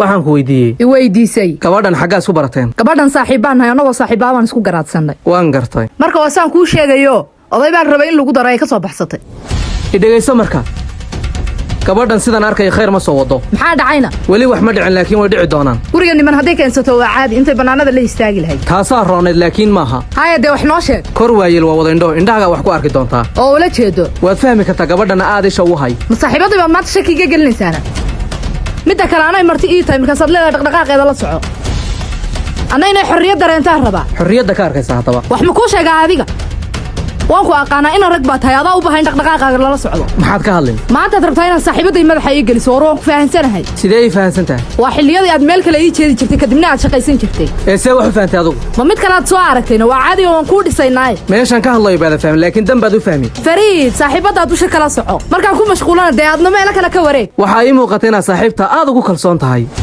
waxaan ku weydiiyey iweydiisay gabadhan xaggaa isku barateen gabadhan saaxiibaan nahay anagoo saaxiibaan isku garaadsanay waan gartay marka wasaan kuu sheegayo oday baan rabay in lagu daro ay ka soo baxsatay idhageyso marka gabadhan sidan arkay khayr ma soo wado maxaa dhacayna weli wax ma dhicin laakiin way dhici doonaan guriga niman hadday keensato waa caadi intay banaanada la istaagi lahayd taasaa rooneed laakiin maaha haya dee wax noo sheeg kor waayeel waa wada indhahagaa wax ku arki doontaa oo ula jeedo waad fahmi kartaa gabadhana aad isha u hay ma saaxiibadii baad maanta shakiga gelinaysaana midda kale anay marti ii tahay markaasaad leedahay dhaqdhaqaaqeeda la soco anna inay xorriyad dareentaa rabaa xorriyadda ka arkaysa haddaba wax ma kuu sheegaa adiga waan ku aqaanaa ina rag baa tahay adaa u bahayn dhaqdhaqaaqaaga lala socdo maxaad ka hadlin maantaad rabtaa inaad saaxiibadday madaxa ii geliso war waan ku fahansanahay sidee ii fahansan tahay waa xilliyadii aad meel kale ii jeedi jirtay kadibna aad shaqaysan jirtay see wax u fahantay adugu ma mid kale aad soo aragtayna waa caadiga waan kuu dhisaynaaye meeshaan ka hadlayo baada fahmin laakiin dan baad u fahmi fariid saaxiibaddaa dusha kala soco markaan ku mashquulana dee aadna meelo kale ka wareeg waxaa ii muuqata inaad saaxiibta aad ugu kalsoon tahay